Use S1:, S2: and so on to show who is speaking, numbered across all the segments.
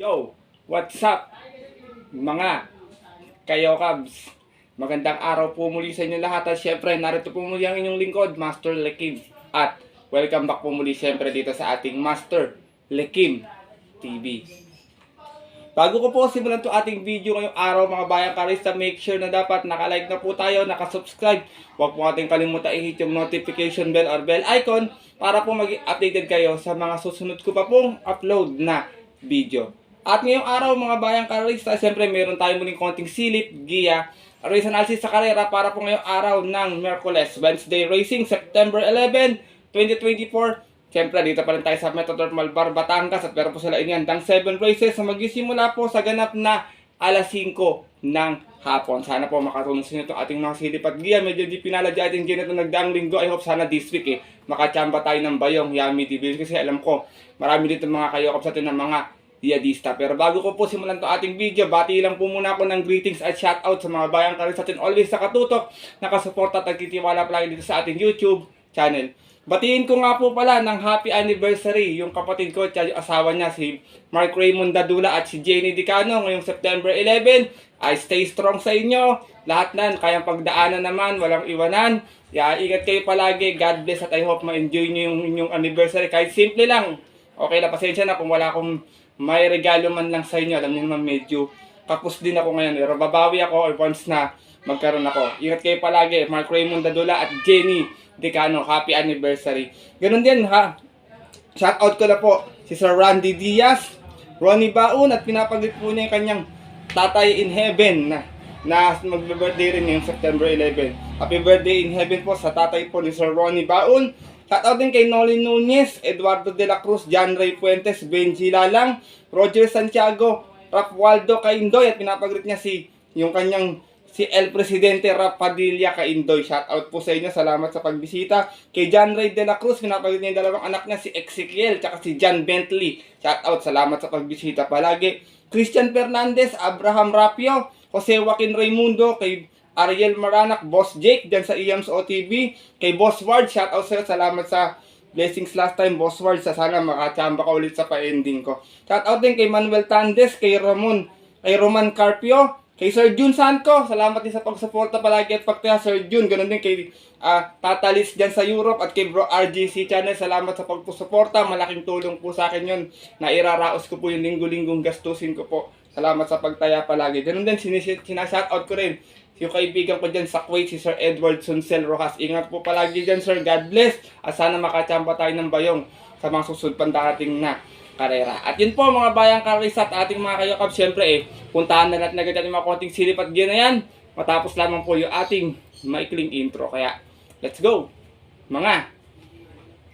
S1: Yo, what's up mga kayo Cubs? Magandang araw po muli sa inyo lahat at syempre narito po muli ang inyong lingkod, Master Lekim. At welcome back po muli syempre dito sa ating Master Lekim TV. Bago ko po simulan to ating video ngayong araw mga bayang karista, make sure na dapat nakalike na po tayo, nakasubscribe. Huwag po natin kalimutan i-hit yung notification bell or bell icon para po maging updated kayo sa mga susunod ko pa pong upload na video. At ngayong araw mga bayang karista, siyempre meron tayo muling konting silip, giya, race analysis sa karera para po ngayong araw ng Miyerkules, Wednesday Racing, September 11, 2024. Siyempre, dito pa rin tayo sa Metro Malbar, Batangas at meron po sila inihandang 7 races na magsisimula po sa ganap na alas 5 ng hapon. Sana po makatulong sa inyo itong ating mga silip at giya. Medyo di pinala di ating giya na itong nagdaang linggo. I hope sana this week makachamba tayo ng bayong Yummy TV. Kasi alam ko, marami dito mga kayokap sa atin ng mga diadista. Pero bago ko po simulan itong ating video, bati lang po muna ako ng greetings at shoutout sa mga bayang karin sa atin. Always sa katutok, nakasuporta at nagtitiwala palagi dito sa ating YouTube channel. Batiin ko nga po pala ng happy anniversary yung kapatid ko at yung asawa niya si Mark Raymond Dadula at si Jenny Dicano ngayong September 11. I stay strong sa inyo. Lahat nan, kayang pagdaanan naman, walang iwanan. Ingat kayo palagi. God bless at I hope ma-enjoy nyo yung inyong anniversary. Kahit simple lang. Okay na, pasensya na kung wala akong may regalo man lang sa inyo. Alam niyo naman medyo kapos din ako ngayon. Pero babawi ako once na magkaroon ako. Ingat kayo palagi. Mark Raymond Dadula at Jenny Dicano, happy anniversary. Ganun din ha. Shoutout ko na po si Sir Randy Diaz, Ronnie Baun at pinapaglit po niya yung kanyang tatay in heaven na magbe-birthday rin ngayong September 11. Happy birthday in heaven po sa tatay po ni Sir Ronnie Baun. Shoutout din kay Noli Nunez, Eduardo de la Cruz, John Ray Fuentes, Benji Lalang, Roger Santiago, Rap Waldo Kaindoy at pinapaglit niya si El Presidente Rap Padilla Kaindoy. Shoutout po sa inyo. Salamat sa pagbisita. Kay John Ray de la Cruz, pinapagod niya yung dalawang anak niya, si Ezekiel at si John Bentley. Shoutout. Salamat sa pagbisita palagi. Christian Fernandez, Abraham Rapio, Jose Joaquin Raimundo, kay Ariel Maranak, Boss Jake, dyan sa IAMS OTV. Kay Boss Ward, shoutout sa iyo. Salamat sa blessings last time, Boss Ward. Sana makachamba ka ulit sa pa-ending ko. Shoutout din kay Manuel Tandes, kay Roman Carpio, kay Sir Jun Sanco, salamat din sa pagsuporta palagi at pagtaya Sir Jun. Ganun din kay Tatalis dyan sa Europe at kay Bro RGC Channel. Salamat sa pagsuporta. Malaking tulong po sa akin yun. Nairaraos ko po yung linggo-linggong gastusin ko po. Salamat sa pagtaya palagi. Ganun din, sinashoutout ko rin yung kaibigan ko dyan sa Kuwait, si Sir Edward Sunsel Rojas. Ingat po palagi dyan Sir. God bless. At sana makachamba tayo ng bayong sa mga susunod pandarating na karera. At yun po mga bayang karisa at ating mga kayokap, syempre puntahan na natin agad yung mga konting silip at giya na yan. Matapos lamang po yung ating maikling intro. Kaya, let's go! Mga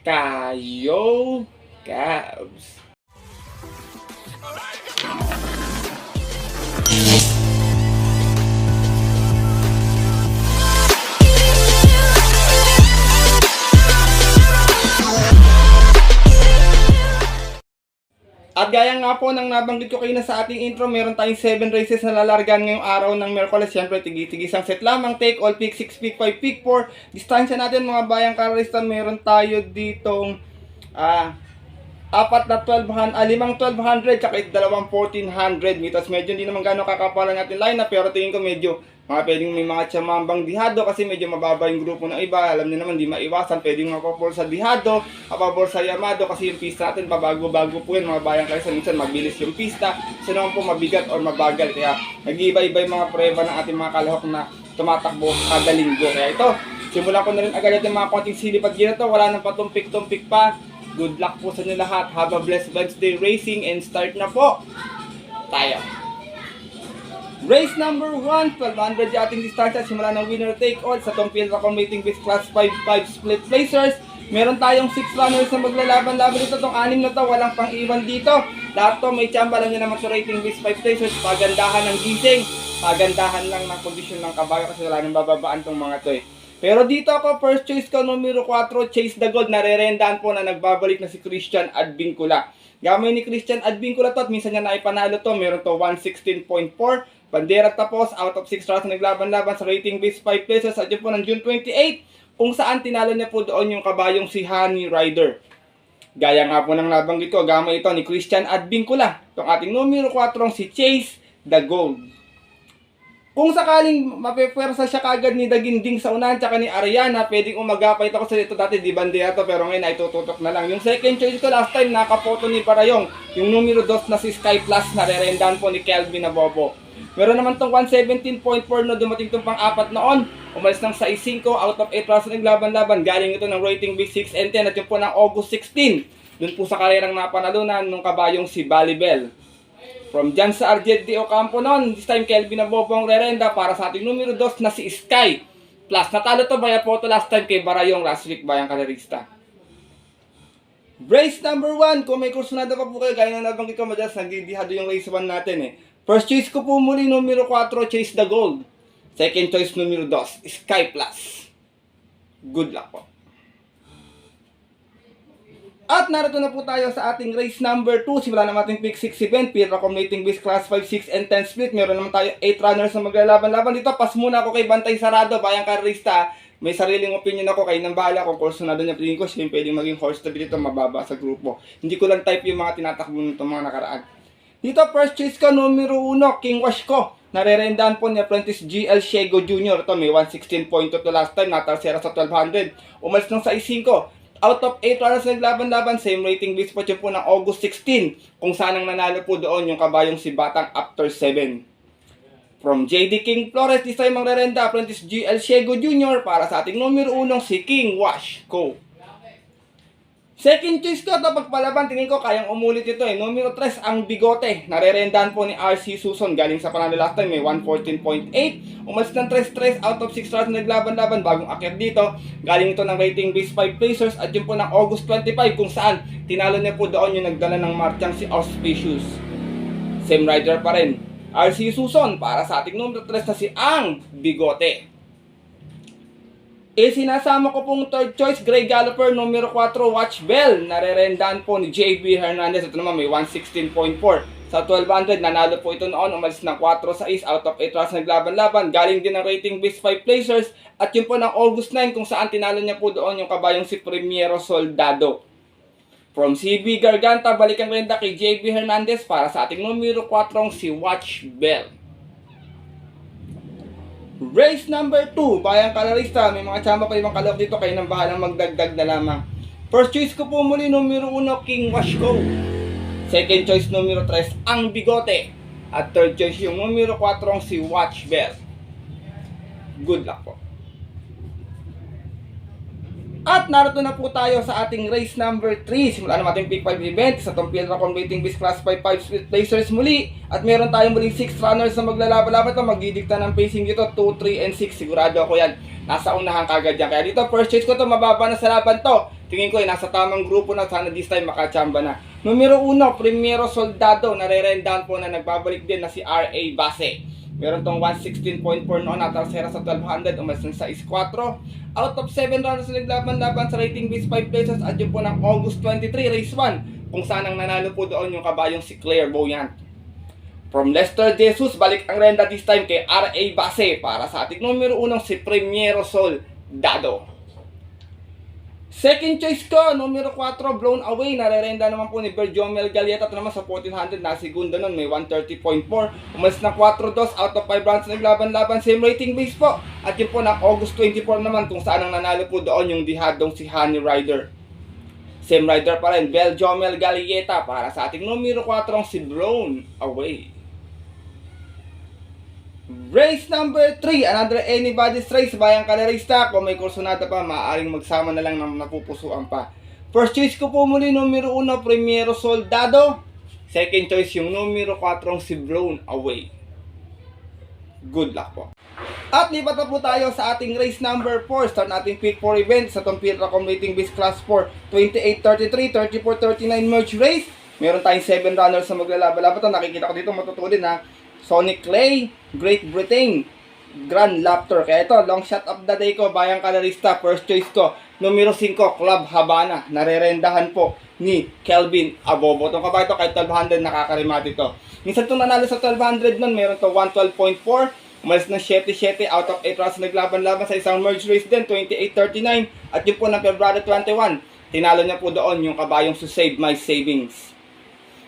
S1: kayokabs! At gaya nga po ng nabanggit ko kayo na sa ating intro, meron tayong 7 races na lalargan ngayong araw ng Miyerkules. Siyempre, tigi-tigisang set lamang. Take all, pick 6, pick 5, pick 4. Distansya natin mga bayang karista, meron tayo ditong 5 1200 tsaka 2 1400 meters. Medyo hindi naman gano'ng kakapalan natin lineup, pero tingin ko medyo pwedeng may mga tsamambang dihado kasi medyo mababa yung grupo ng iba. Alam niyo naman, di maiwasan, pwedeng mapapol sa dihado, mapapol sa Yamado kasi yung pista natin pabago-bago po yun mga bayang karista. Minsan mabilis yung pista, isa naman po mabigat or mabagal. Kaya nag-iiba-iba yung mga prueba ng ating mga kalahok na tumatakbo kada linggo. Kaya ito, simulan ko na rin agad yung mga konting silip at gina to. Wala nang patumpik-tumpik pa. Good luck po sa inyo lahat. Have a blessed Wednesday racing and start na po tayo. Race number 1, 1200 yung ating distansya. Simula ng winner take all sa itong field accommodating with class 5 split placers. Meron tayong 6 runners na maglalaban-laban dito. Itong 6 na to, walang pang-iwan dito. Lahat to may tsamba lang nyo naman sa rating with 5 placers. Pagandahan ng gising, pagandahan lang ng kondisyon ng kabayo kasi wala nang bababaan itong mga to Pero dito ako, first choice ko, numero 4, Chase the Gold. Narerendaan po na nagbabalik na si Christian Advincula. Gamay ni Christian Advincula to at minsan niya naipanalo to. Meron to 116.4. Bandera tapos, out of 6 rounds na naglaban-laban sa rating base 5 places at yun po ng June 28, kung saan tinalo niya po doon yung kabayong si Honey Rider. Gaya nga po ng nabanggit ko, gamay ito ni Christian Advincula. Itong ating numero 4 si Chase the Gold. Kung sakaling mapepwersa siya kagad ni Daginding sa unahan tsaka ni Ariana, pwedeng umagapay ito kasi ito dati di bandera to, pero ngayon ay tututok na lang. Yung second choice ko last time, nakapoto ni Barayong. Yung numero 2 na si Sky Plus, narerendahan po ni Kelvin Abobo. Meron naman tong 117.4 na dumating itong pang-apat noon. Umalis ng 6-5 out of 8 rounds ng laban-laban. Galing ito ng rating base 6 and 10 at yun po ng August 16. Doon po sa karerang napanalunan nung kabayong si Balibel. From dyan sa Arjet de Ocampo noon, this time Kelvin Abobo ang rerenda para sa ating numero 2 na si Sky Plus. Natalo to via photo last time kay Barayong last week bayang karerista. Race number 1, kung may kursunada pa po kayo, gaya na nabanggit ko madalas, nagdidihado yung race 1 natin eh. First choice ko po muli, numero 4, Chase the Gold. Second choice, numero 2, Sky Plus. Good luck po. At narito na po tayo sa ating race number 2. Simula naman ating pick 6 event. Pira accumulating base class 5, 6, and 10 split. Meron naman tayo 8 runners na maglalaban-laban dito. Pas muna ako kay Bantay Sarado, bayang karista. May sariling opinion ako, kayo nang bahala kung kursunado niya. Piling ko siya yung pwedeng maging horse to dito, mababa sa grupo. Hindi ko lang type yung mga tinatakbo nito mga nakaraan. Dito first choice ko, numero 1, King Wash ko. Narerendahan po ni Apprentice GL Shego Jr. Ito may 116.2 to last time, natarsera sa 1200. Umalis ng 6-5. Out of 8 runners naglaban-laban, same rating base po po ng August 16, kung saan ang nanalo po doon yung kabayong si Batang after 7. From JD King Flores, this time ang rerenda, Apprentice GL Shego Jr. para sa ating numero 1 si King Wash Ko. Second choice ko ito, pagpalaban, tingin ko kayang umulit ito eh. Numero 3, ang Bigote. Narerendahan po ni RC Suson. Galing sa panalo last time, may 114.8. Umalis ng 3-3 out of 6 rounds na naglaban-laban. Bagong akyat dito. Galing ito ng rating base 5 placers. At yun po ng August 25, kung saan tinalo niya po doon yung nagdala ng marchang si Auspicious. Same rider pa rin. RC Suson para sa ating numero 3 na si ang Bigote. Sinasama ko pong third choice, Grey Galloper, numero 4, Watch Bell. Narerendahan po ni JB Hernandez. Ito naman may 116.4. Sa 1200, nanalo po ito noon. Umalis ng 4-6 out of 8 rounds naglaban-laban. Galing din ng rating base 5 placers. At yun po ng August 9, kung saan tinalo niya po doon yung kabayong si Primiero Soldado. From CB Garganta, balikan renda kay JB Hernandez para sa ating numero 4, si Watch Bell. Race number 2, bayang kalarista, may mga tsamba pa ibang kalok dito, kayo nang bahalang magdagdag na lamang. First choice ko po muli, numero 1, King Wash Ko. Second choice, numero 3, ang Bigote. At third choice yung numero 4, si Watch Bell. Good luck po. At narito na po tayo sa ating race number 3. Simula naman ating pick 5 event sa itong Pilra Converting Base Class 5 split placers muli. At meron tayong muling 6 runners na maglalaban-laban ito. Magdidikta ng pacing dito 2, 3, and 6. Sigurado ako yan. Nasa unahan kagad yan. Kaya dito first choice ko to, mababa na sa laban to. Tingin ko nasa tamang grupo na, sana this time makachamba na. Numero 1, Primiero Soldado. Narerendahan po na nagbabalik din na si R.A. Base. Meron tong 116.4 noon, natarsera sa 1200, umalis ng 6-4. Out of 7 rounds na naglaban-laban sa rating base 5 places at yun po ng August 23, race 1, kung saan ang nanalo po doon yung kabayong si Clairvoyant. From Lester Jesus, balik ang renda this time kay R.A. Base para sa ating numero 1 si Primiero Soldado. Second choice ko, numero 4, Blown Away. Narerenda naman po ni Berjomel Galieta. Ito naman sa 1400, nasigunda nun, may 130.4. Umalis na 4-2 out of 5 rounds naglaban-laban. Same rating base po. At yun po ng August 24 naman, kung saan ang nanalo po doon yung dihadong si Honey Rider. Same rider pa rin, Berjomel Galieta para sa ating numero 4, si Blown Away. Race number 3, another anybody's race, bayang kalarista. Kung may kursunada pa, maaaring magsama na lang ng napupusuan pa. First choice ko po muli, numero 1, Primiero Soldado. Second choice yung numero 4, si Blown Away. Good luck po. At lipat na po tayo sa ating race number 4. Start nating pick 4 event sa itong Pilra Accumulating Base Class 4, 28-33, 34-39 merge race. Meron tayong 7 runners na maglalaban-laban. Ito, nakikita ko dito, matutulin ha. Sonic Clay, Great Britain, Grand Laughter. Kaya ito, long shot of the day ko, bayang kalarista, first choice ko. Numero 5, Club Habana. Narerendahan po ni Kelvin Abobo. Itong kabayo ito, kahit 1200, nakakarimati ito. Minsan itong nanalo sa 1200 nun, meron ito 112.4. Umalis ng 7-7 out of 8 rounds naglaban-laban sa isang merge race din, 28-39. At yun po ng February 21. Tinalo niya po doon yung kabayong si Save My Savings.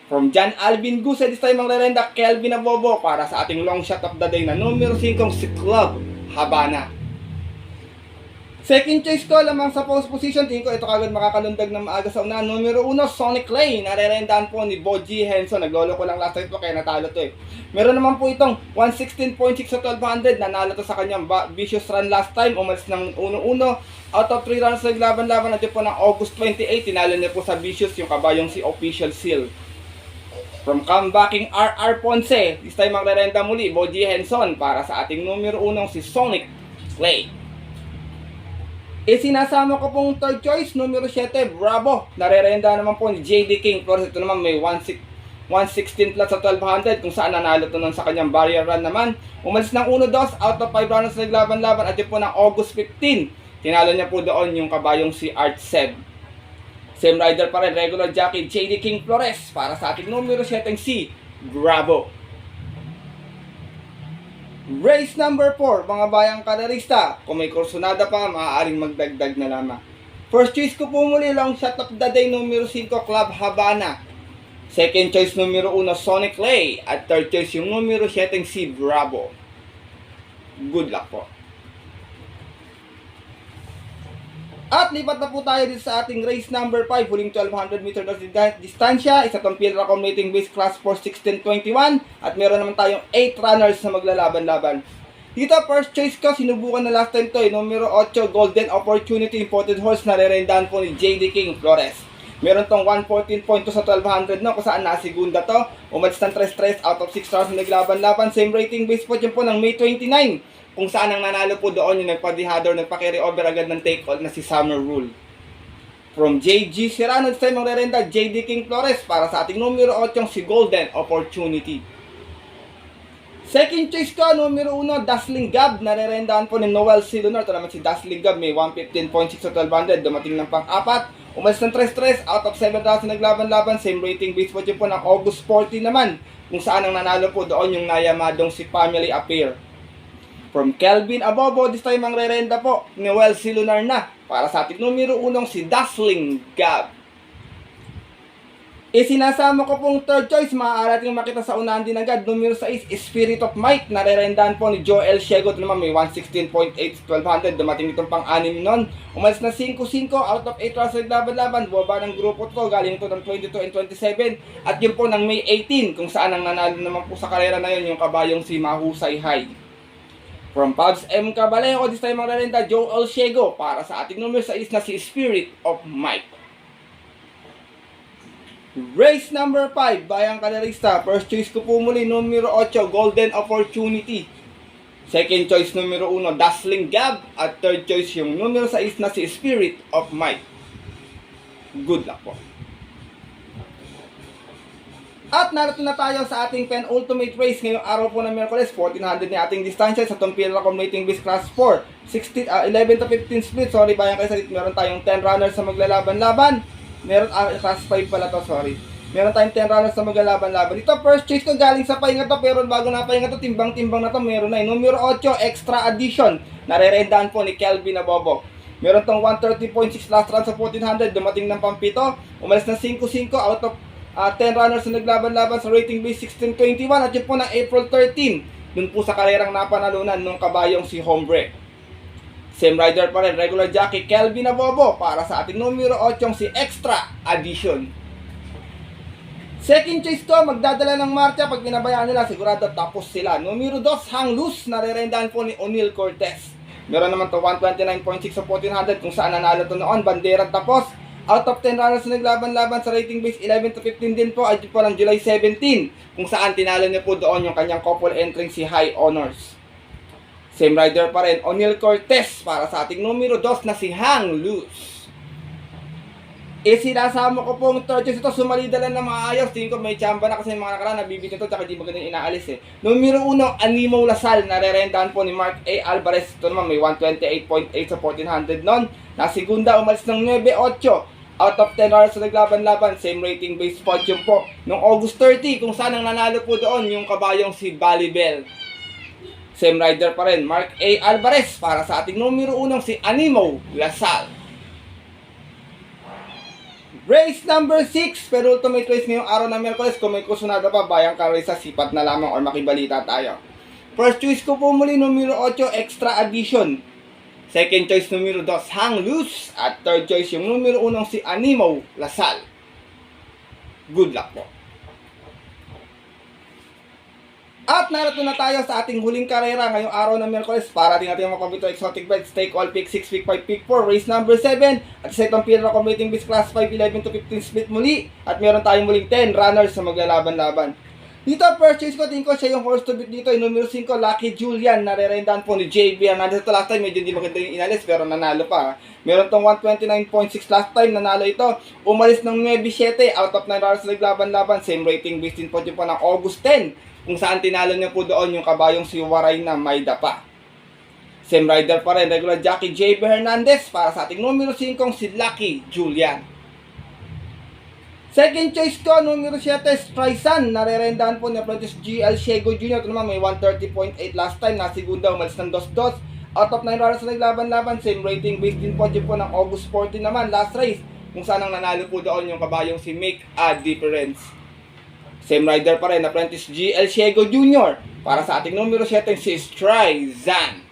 S1: From John Alvin Guse, this time ang rerenda Kelvin Abobo para sa ating long shot of the day na numero 5 si Club Habana. Second choice ko lamang sa post position, tingin ko ito kagad makakalundag na maaga sa unahan. Numero 1, Sonic Lane. Narerendahan po ni Boji Henson. Naglolo ko lang last time po kaya natalo to eh. Meron naman po itong 116.6 sa 1200. Nanalo to sa kanyang vicious run last time. Umalis ng 1-1. Out of 3 runs naglaban-laban natin po ng August 28. Tinalo niya po sa vicious yung kabayong si Official Seal. From comebacking RR Ponce, this time ang rerenda muli, Boji Henson para sa ating numero 1 si Sonic Lane. Sinasama ko pong third choice, numero 7, Bravo. Narerenda naman po ni JD King. Pero ito naman may 116 plus sa 1200 kung saan nanalo to nun sa kanyang barrier run naman. Umalis ng 1-2, out of 5 runners naglaban-laban at yun po ng August 15. Tinalo niya po doon yung kabayong si Art Seb. Same rider pa rin, regular jockey JD King Flores para sa ating numero 7 si Bravo. Race number 4, mga bayang kalarista. Kung may kursunada pa, maaaring magdagdag na lamang. First choice ko po muli, long shot of the day, numero 5, Club Habana. Second choice, numero 1, Sonic Lay. At third choice, yung numero 7, si Bravo. Good luck po. At lipat na po tayo dito sa ating race number 5, huling 1200 meter distansya. Isa itong field accommodating base class for 1621. At meron naman tayong 8 runners na maglalaban-laban. Dito, first choice ko, sinubukan na last time to numero 8, Golden Opportunity Imported Horse na rerendahan po ni JD King Flores. Meron tong 114.2 sa 1200 no, kung saan nasigunda to. Umalis ng 3-3 out of 6 rounds na naglaban-laban. Same rating base po dyan po ng May 29. Kung saan ang nanalo po doon yung nagpa-dehador, nagpa-carry over agad ng take-all na si Summer Rule. From JG Serrano, this time ang rerenda, JD King Flores para sa ating numero 8 si Golden Opportunity. Second choice ko, numero 1, Dazzling Gab. Narerendahan po ni Noel C. Lunar. Ito naman si Dazzling Gab, may 115.6 sa 1200. Dumating ng pang-4. Umalis ng 3-3 out of 7 rounds na naglaban-laban. Same rating base po dyan po ng August 40 naman. Kung saan ang nanalo po doon yung nayamadong si Family Affair. From Kelvin Abobo, this time ang rerenda po ni Noel C. Lunar na para sa ating numero 1 si Dazzling Gab. Sinasama ko pong third choice, maaari natin makita sa unahan din agad. Numero 6, Spirit of Might. Narerendahan po ni Joel Shego. Ito naman may 116.8 1200. Dumating itong pang-anim nun. Umalis na 5-5 out of 8 rounds naglaban-laban. Bumaba ng grupo to. Galing ito ng 22 and 27. At yun po ng May 18 kung saan ang nanalo naman po sa karera na yun yung kabayong si Mahusay High. From Pabs M. Cabalejo, this time ang rerenda, Joel Shego para sa ating numero 6 na si Spirit of Might. Race number 5, bayang kalarista. First choice ko po muli, numero 8, Golden Opportunity. Second choice, numero 1, Dazzling Gab. At third choice, yung numero 6 na si Spirit of Might. Good luck po. At narito na tayo sa ating penultimate race ngayong araw po ng Miyerkules. 1400 ni ating distansya sa Tompil Accommodating Base Class 4. 11 to 15 split. Sorry, bayang kalarista. Meron tayong 10 runners na maglalaban-laban. Meron, class 5 pala to, sorry. Meron tayong 10 runners na maglalaban-laban. Ito, first choice ko galing sa pahinga to, pero bago na pahinga to, timbang-timbang na to, meron na. Numero 8, Extra Addition. Narerendahan po ni Kelvin Abobo. Meron tong 130.6 last run sa 1400, dumating ng pampito. Umalis na 5-5 out of 10 runners na naglaban-laban sa rating base 1621. At yun po ng April 13, dun po sa karerang napanalunan nung kabayong si Hombre. Same rider pa rin, regular jockey Kelvin Abobo para sa ating numero 8 si Extra Addition. Second choice ko, magdadala ng marcha. Pag pinabayaan nila, sigurado tapos sila. Numero 2, Hang Loose, narerendahan po ni O'Neal Cortez. Meron naman to 129.6 sa 1400 kung saan nanalo to noon, bandera tapos. Out of 10 runners na naglaban-laban sa rating base 11 to 15 din po, ay po ng July 17 kung saan tinalo niya po doon yung kanyang couple entering si High Honors. Same rider pa rin, O'Neal Cortez para sa ating numero 2 na si Hang Loose. Sinasama ko pong third choice ito, sumalida lang na maayos. Tingin ko may chamba na kasi yung mga nakaraan, nabibitin to, tsaka di maganda inaalis eh. Numero 1, Animo Lasal, narerendahan po ni Mark A. Alvarez. Ito naman may 128.8 sa 1400 nun. Nasigunda, umalis ng 9-8. Out of 10 hours na naglaban-laban, same rating base spot yun po. Noong August 30, kung saan ang nanalo po doon, yung kabayong si Balibel. Same rider pa rin, Mark A. Alvarez para sa ating numero 1 si Animo Lasal. Race number 6, pero ultimate race ngayong araw ng Miyerkules. Kung may kusunada pa, bayang karisa, sipat na lamang or makibalita tayo. First choice ko po muli, numero 8, Extra Addition. Second choice, numero 2, Hang Loose. At third choice, yung numero 1, si Animo Lasal. Good luck po. At narito na tayo sa ating huling karera ngayong araw ng Miyerkules. Para din natin makabito exotic bets, take all, pick 6, pick 5, pick 4, race number 7. At sa itong pira competing bets class 5, 11 to 15 split muli. At meron tayong muling 10 runners na maglalaban-laban. Dito, purchase ko, tingin ko siya yung horse to beat dito. Yung numero 5, Lucky Julian, narerendahan po ni JB. Nandito last time, medyo hindi maganda yung inalis, pero nanalo pa. Meron tong 129.6 last time, nanalo ito. Umalis ng 9-7, out of 9 runners naglaban-laban. Same rating based din po dyan po ng August 10. Kung saan tinalo niya po doon yung kabayong si Waray na may dapa. Same rider pa rin, regular jockey JB Hernandez para sa ating numero 5, si Lucky Julian. Second choice ko, numero 7, Streisand. Narerendahan po ni Apprentice GL Shego Jr. Ito naman may 130.8 last time. Nasigunda, umalis ng 2-2. Out of 9 runners na naglaban-laban. Same rating based din po dyan po ng August 14 naman, last race. Kung saan ang nanalo po doon yung kabayong si Make a Difference. Same rider pa rin, Apprentice GL Shego Jr. Para sa ating numero 7, si Streisand.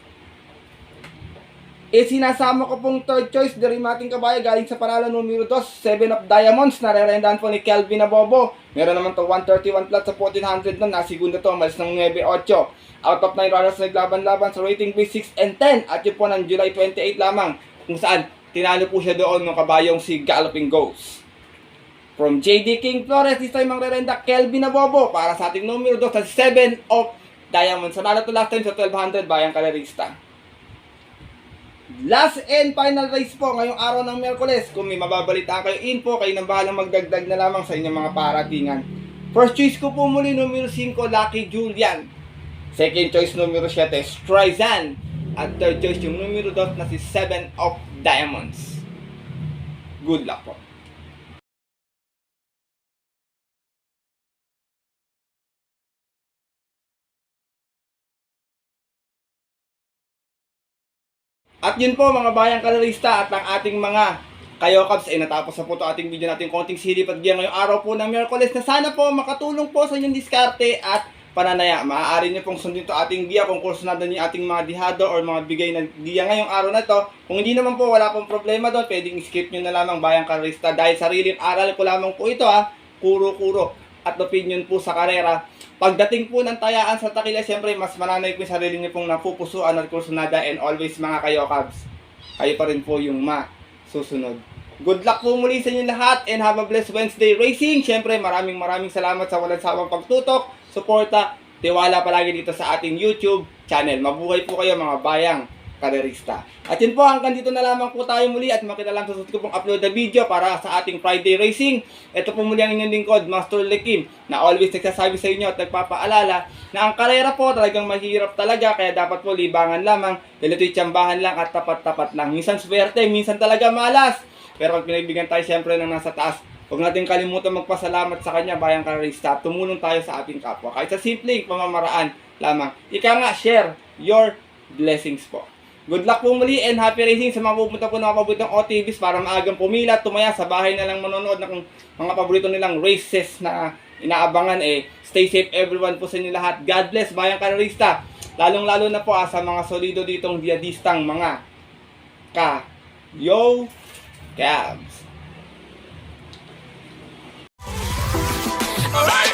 S1: Sinasama ko pong third choice, Derimating Kabayo, galing sa panalo numero 2, 7 of Diamonds. Narerendahan po ni Kelvin Abobo. Meron naman to 131 flat sa 1400 na, nasigunda to, malis ng 9-8. Out of 9 runners naglaban-laban sa rating base 6 and 10. At yun po ng July 28 lamang, kung saan tinalo po siya doon ng kabayong si Galloping Ghost. From JD King Flores, this time ang rerenda, Kelvin Abobo. Para sa ating numero 2, sa 7 of Diamonds. Sanala to last time sa 1200, bayang karerista. Last and final race po ngayong araw ng Miyerkules. Kung may mababalita kayo info, kayo nang bahalang magdagdag na lamang sa inyong mga paratingan. First choice ko po muli, numero 5, Lucky Julian. Second choice, numero 7, Streisand. At third choice, yung numero 2 na si 7 of Diamonds. Good luck po. At yun po mga bayang karerista, at ang ating mga kayokabs ay natapos na po ito ating video natin konting silip at giya ngayong araw po ng Miyerkules na sana po makatulong po sa inyong diskarte at pananaya. Maaari nyo pong sundin ito ating giya kung kursunado nyo ating mga dihado or mga bigay na giya ngayong araw na ito. Kung hindi naman po, wala pong problema doon, pwedeng skip nyo na lamang bayang karerista dahil sariling aral ko lamang po ito kuro-kuro at opinion po sa karera. Pagdating po ng tayaan sa takila, siyempre mas mananay po yung sarili niyo pong napupusuan at kursunada, and always mga kayokabs, kayo pa rin po yung masusunod. Good luck po muli sa inyo lahat and have a blessed Wednesday racing. Siyempre maraming salamat sa walang sawang pagtutok, suporta, tiwala palagi dito sa ating YouTube channel. Mabuhay po kayo mga bayang karerista. At yun po, hanggang dito na lamang po tayo muli at makita lang susunod ko pong upload na video para sa ating Friday Racing. Ito po muli ang inyong lingkod, Master Lekim, na always nagsasabi sa inyo at nagpapaalala na ang karera po talagang mahirap talaga, kaya dapat po libangan lamang, dilito'y tsambahan lang at tapat-tapat lang. Minsan swerte, minsan talaga malas. Pero pag pinagbigyan tayo siyempre ng nasa taas, huwag natin kalimutan magpasalamat sa kanya, bayang karerista. Tumulong tayo sa ating kapwa. Kahit sa simpleng pamamaraan lamang. Ika nga, share your blessings po. Good luck po muli and happy racing sa mga pupunta po ng mga paboritong OTVs para maagang pumila, tumaya sa bahay na lang manonood ng mga paborito nilang races na inaabangan. Stay safe everyone po sa inyo lahat. God bless bayang karerista. Lalong-lalo na po sa mga solido ditong diadistang mga Cabs. Alright.